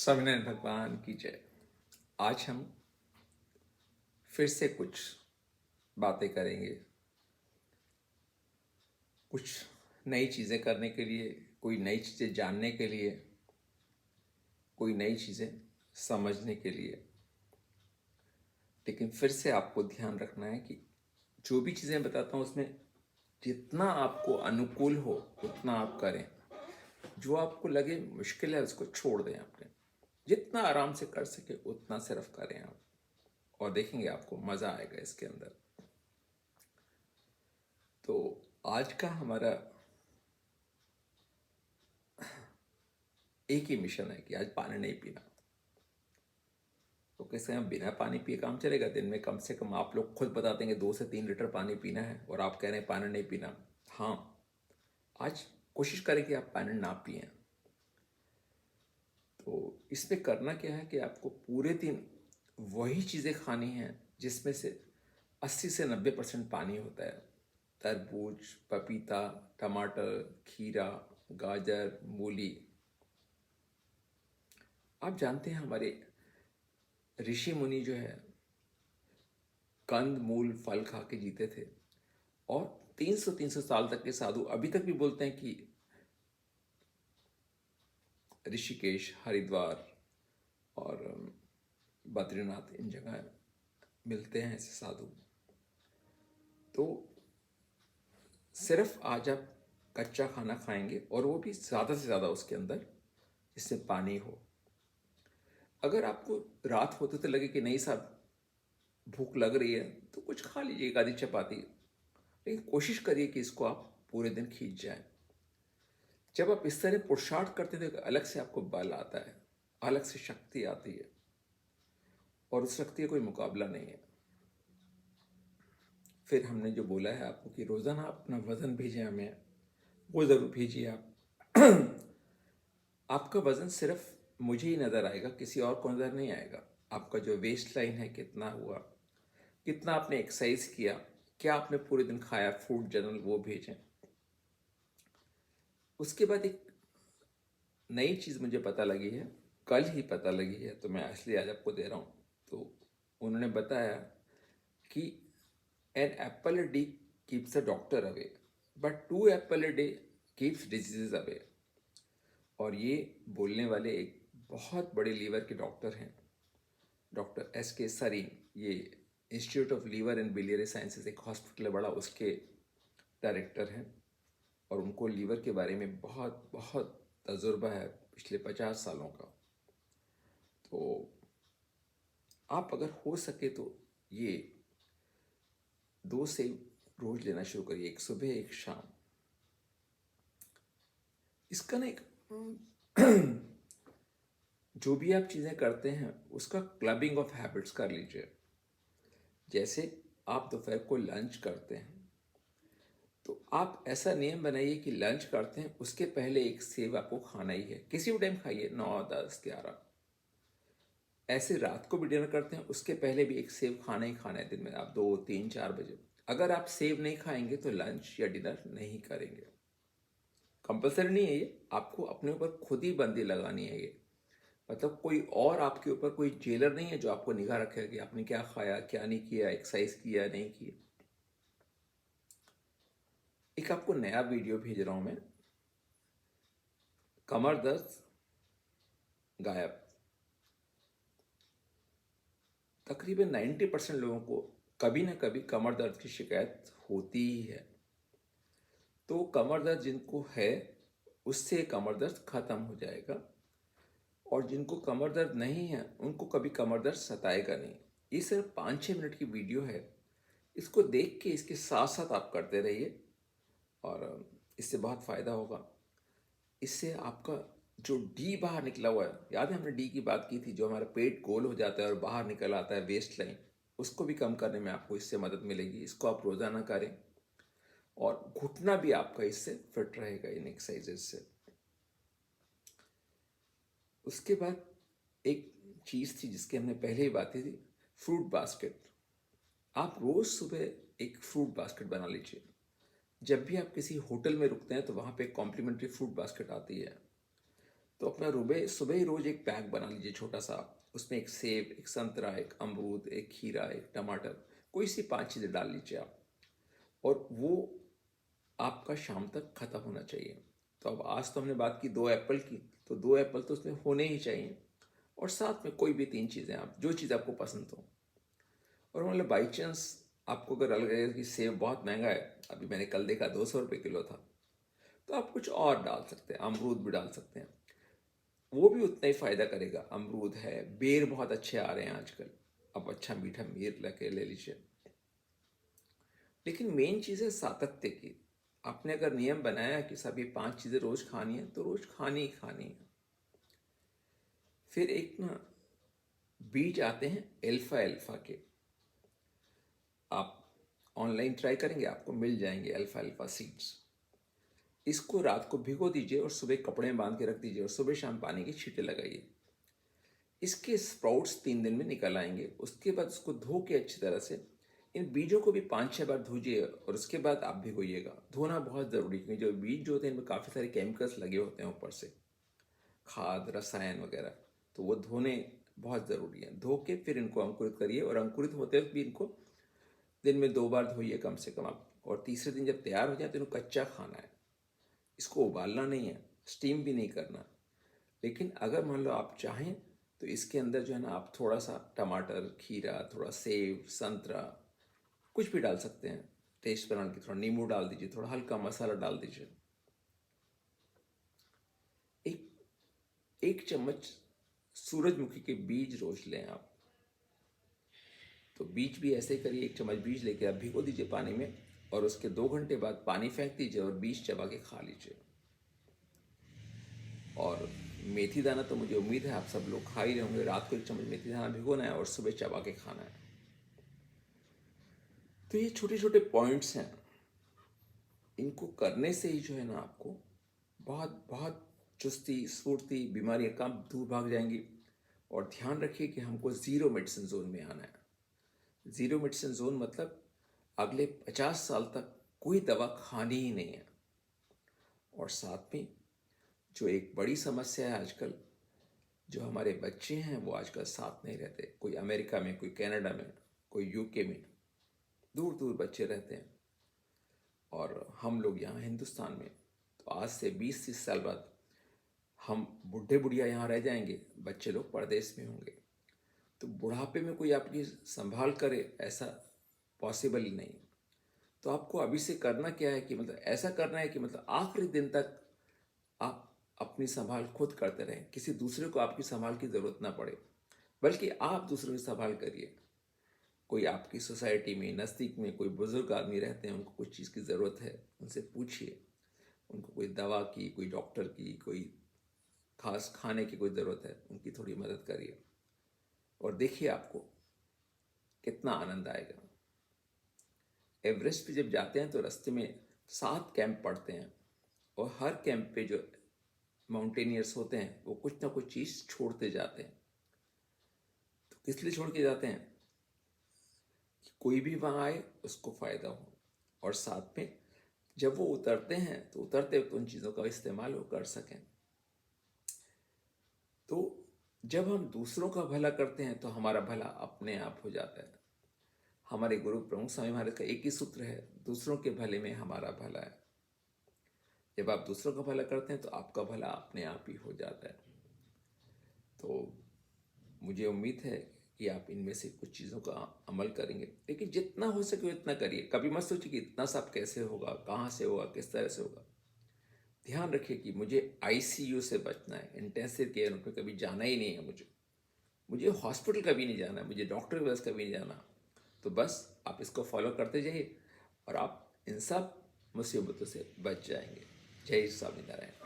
स्वामीनारायण भगवान की जय। आज हम फिर से कुछ बातें करेंगे, कुछ नई चीज़ें करने के लिए, कोई नई चीज़ें जानने के लिए, कोई नई चीज़ें समझने के लिए। लेकिन फिर से आपको ध्यान रखना है कि जो भी चीज़ें बताता हूँ उसमें जितना आपको अनुकूल हो उतना आप करें। जो आपको लगे मुश्किल है उसको छोड़ दें। अपने जितना आराम से कर सके उतना सिर्फ करें आप, और देखेंगे आपको मज़ा आएगा इसके अंदर। तो आज का हमारा एक ही मिशन है कि आज पानी नहीं पीना। तो कैसे हम बिना पानी पिए काम चलेगा? दिन में कम से कम आप लोग खुद बताते हैं 2 से 3 लीटर पानी पीना है, और आप कह रहे हैं पानी नहीं पीना। हाँ, आज कोशिश करें कि आप पानी ना पिएं। तो इसमें करना क्या है कि आपको पूरे दिन वही चीज़ें खानी हैं जिसमें से 80 से 90% पानी होता है। तरबूज, पपीता, टमाटर, खीरा, गाजर, मूली। आप जानते हैं हमारे ऋषि मुनि जो है कंद मूल फल खा के जीते थे, और 300 साल तक के साधु अभी तक भी बोलते हैं कि ऋषिकेश, हरिद्वार और बद्रीनाथ इन जगह मिलते हैं ऐसे साधु। तो सिर्फ आज आप कच्चा खाना खाएंगे, और वो भी ज़्यादा से ज़्यादा उसके अंदर जिससे पानी हो। अगर आपको रात होते तो लगे कि नहीं साहब भूख लग रही है, तो कुछ खा लीजिए, एक आधी चपाती। लेकिन कोशिश करिए कि इसको आप पूरे दिन खींच जाए। जब आप इस तरह पुरुषार्थ करते थे तो अलग से आपको बल आता है, अलग से शक्ति आती है, और उस शक्ति का कोई मुकाबला नहीं है। फिर हमने जो बोला है आपको कि रोज़ाना आप अपना वज़न भेजें हमें, वो ज़रूर भेजिए आप। आपका वज़न सिर्फ मुझे ही नज़र आएगा, किसी और को नज़र नहीं आएगा। आपका जो वेस्ट लाइन है कितना हुआ, कितना आपने एक्सरसाइज किया, क्या आपने पूरे दिन खाया, फूड जर्नल वो भेजें। उसके बाद एक नई चीज़ मुझे पता लगी है, कल ही पता लगी है, तो मैं इसलिए आज आपको दे रहा हूँ। तो उन्होंने बताया कि an apple a day keeps a doctor away, but 2 apple a day keeps diseases away. और ये बोलने वाले एक बहुत बड़े लीवर के डॉक्टर हैं, डॉक्टर S.K. सरीन। ये institute of liver and biliary sciences एक हॉस्पिटल है बड़ा, उसके डायरेक्टर हैं, और उनको लीवर के बारे में बहुत बहुत तजुर्बा है पिछले 50 सालों का। तो आप अगर हो सके तो ये 2 सेब रोज लेना शुरू करिए, एक सुबह एक शाम। इसका ना एक जो भी आप चीज़ें करते हैं उसका क्लबिंग ऑफ हैबिट्स कर लीजिए। जैसे आप दोपहर को लंच करते हैं, तो आप ऐसा नियम बनाइए कि लंच करते हैं उसके पहले एक सेब आपको खाना ही है। किसी भी टाइम खाइए, 9, 10, 11। ऐसे रात को भी डिनर करते हैं उसके पहले भी एक सेब खाना ही खाना है। दिन में आप 2, 3, 4 बजे अगर आप सेब नहीं खाएंगे तो लंच या डिनर नहीं करेंगे। कंपल्सरी नहीं है ये, आपको अपने ऊपर खुद ही बंदी लगानी है ये। मतलब कोई और आपके ऊपर कोई जेलर नहीं है जो आपको निगाह रखेगा कि आपने क्या खाया, क्या नहीं किया, एक्सरसाइज किया नहीं किया। एक आपको नया वीडियो भेज रहा हूं मैं, कमर दर्द गायब। तकरीबन 90% लोगों को कभी ना कभी कमर दर्द की शिकायत होती ही है। तो कमर दर्द जिनको है उससे कमर दर्द खत्म हो जाएगा, और जिनको कमर दर्द नहीं है उनको कभी कमर दर्द सताएगा नहीं। ये सिर्फ 5-6 मिनट की वीडियो है, इसको देख के इसके साथ साथ आप करते रहिए, और इससे बहुत फ़ायदा होगा। इससे आपका जो डी बाहर निकला हुआ है, याद है हमने डी की बात की थी, जो हमारा पेट गोल हो जाता है और बाहर निकल आता है वेस्ट लाइन, उसको भी कम करने में आपको इससे मदद मिलेगी। इसको आप रोज़ाना करें, और घुटना भी आपका इससे फिट रहेगा इन एक्सरसाइजेज से। उसके बाद एक चीज़ थी जिसकी हमने पहले ही बात की थी, फ्रूट बास्केट। आप रोज़ सुबह एक फ्रूट बास्केट बना लीजिए। जब भी आप किसी होटल में रुकते हैं तो वहाँ पे एक कॉम्प्लीमेंट्री फ्रूट बास्केट आती है, तो अपना रुबे सुबह ही रोज एक पैक बना लीजिए छोटा सा। उसमें एक सेब, एक संतरा, एक अमरूद, एक खीरा, एक टमाटर, कोई सी 5 चीज़ें डाल लीजिए आप। और वो आपका शाम तक ख़त्म होना चाहिए। तो अब आज तो हमने बात की 2 एप्पल की, तो 2 एप्पल तो उसमें होने ही चाहिए। और साथ में कोई भी 3 चीज़ें, आप जो चीज़ आपको पसंद हो। और मतलब बाई चांस आपको अगर लगे कि सेब बहुत महंगा है, अभी मैंने कल देखा 200 रुपये किलो था, तो आप कुछ और डाल सकते हैं, अमरूद भी डाल सकते हैं, वो भी उतना ही फ़ायदा करेगा। अमरूद है, बेर बहुत अच्छे आ रहे हैं आजकल, आप अच्छा मीठा बेर लेके ले लीजिए। लेकिन मेन चीज़ है सातत्य की। आपने अगर नियम बनाया कि सभी 5 चीज़ें रोज़ खानी है, तो रोज़ खानी ही खानी है। फिर एक ना बीज आते हैं अल्फा अल्फा के, आप ऑनलाइन ट्राई करेंगे आपको मिल जाएंगे अल्फा अल्फा सीड्स। इसको रात को भिगो दीजिए और सुबह कपड़े में बांध के रख दीजिए और सुबह शाम पानी की छींटे लगाइए। इसके स्प्राउट्स 3 दिन में निकल आएंगे। उसके बाद उसको धो के अच्छी तरह से, इन बीजों को भी 5-6 बार धोइए और उसके बाद आप भिगोइएगा। धोना बहुत ज़रूरी है, क्योंकि जो बीज जो होते हैं इनमें काफ़ी सारे केमिकल्स लगे होते हैं ऊपर से, खाद रसायन वगैरह, तो वो धोने बहुत ज़रूरी है। धो के फिर इनको अंकुरित करिए, और अंकुरित होते वक्त भी इनको दिन में 2 बार धोइए कम से कम आप। और तीसरे दिन जब तैयार हो जाए तो इनको कच्चा खाना है, इसको उबालना नहीं है, स्टीम भी नहीं करना। लेकिन अगर मान लो आप चाहें तो इसके अंदर जो है ना, आप थोड़ा सा टमाटर, खीरा, थोड़ा सेब, संतरा, कुछ भी डाल सकते हैं टेस्ट बनाने के। थोड़ा नींबू डाल दीजिए, थोड़ा हल्का मसाला डाल दीजिए। एक 1 चम्मच सूरजमुखी के बीज रोज लें आप। तो बीज भी ऐसे ही करिए, 1 चम्मच बीज लेके आप भिगो दीजिए पानी में, और उसके 2 घंटे बाद पानी फेंक दीजिए और बीज चबा के खा लीजिए। और मेथी दाना तो मुझे उम्मीद है आप सब लोग खा ही रहे होंगे। रात को 1 चम्मच मेथी दाना भिगोना है और सुबह चबा के खाना है। तो ये छोटे छोटे पॉइंट्स हैं, इनको करने से ही जो है ना आपको बहुत बहुत चुस्ती स्फूर्ति, बीमारियाँ कम दूर भाग जाएंगी। और ध्यान रखिए कि हमको ज़ीरो मेडिसिन जोन में आना है। ज़ीरो मेडिसिन जोन मतलब अगले 50 साल तक कोई दवा खानी ही नहीं है। और साथ में जो एक बड़ी समस्या है आजकल, जो हमारे बच्चे हैं वो आजकल साथ नहीं रहते। कोई अमेरिका में, कोई कनाडा में, कोई यूके में, दूर दूर बच्चे रहते हैं, और हम लोग यहाँ हिंदुस्तान में। तो आज से 20-30 साल बाद हम बूढ़े बुढ़िया यहाँ रह जाएंगे, बच्चे लोग परदेश में होंगे। तो बुढ़ापे में कोई आपकी संभाल करे, ऐसा पॉसिबल ही नहीं। तो आपको अभी से करना क्या है कि मतलब ऐसा करना है कि मतलब आखिरी दिन तक आप अपनी संभाल खुद करते रहें, किसी दूसरे को आपकी संभाल की ज़रूरत ना पड़े, बल्कि आप दूसरों की संभाल करिए। कोई आपकी सोसाइटी में, नज़दीक में कोई बुज़ुर्ग आदमी रहते हैं, उनको कुछ चीज़ की ज़रूरत है, उनसे पूछिए। उनको कोई दवा की, कोई डॉक्टर की, कोई खास खाने की कोई ज़रूरत है, उनकी थोड़ी मदद करिए, और देखिए आपको कितना आनंद आएगा। एवरेस्ट पे जब जाते हैं तो रास्ते में 7 कैंप पड़ते हैं, और हर कैंप पे जो माउंटेनियर्स होते हैं वो कुछ ना कुछ चीज़ छोड़ते जाते हैं। तो किस लिए छोड़ के जाते हैं? कि कोई भी वहाँ आए उसको फ़ायदा हो, और साथ में जब वो उतरते हैं तो उतरते वक्त उन चीज़ों का इस्तेमाल वो कर सकें। तो जब हम दूसरों का भला करते हैं तो हमारा भला अपने आप हो जाता है। हमारे गुरु प्रमुख स्वामी महाराज का एक ही सूत्र है, दूसरों के भले में हमारा भला है। जब आप दूसरों का भला करते हैं तो आपका भला अपने आप ही हो जाता है। तो मुझे उम्मीद है कि आप इनमें से कुछ चीज़ों का अमल करेंगे, लेकिन जितना हो सके उतना करिए। कभी मत सोचिए कि इतना सब कैसे होगा, कहाँ से होगा, किस तरह से होगा। ध्यान रखिए कि मुझे आईसीयू से बचना है, इंटेंसिव केयर में कभी जाना ही नहीं है। मुझे हॉस्पिटल कभी नहीं जाना, मुझे डॉक्टर के पास कभी नहीं जाना। तो बस आप इसको फॉलो करते जाइए और आप इन सब मुसीबतों से बच जाएंगे। जय स्वामीनारायण।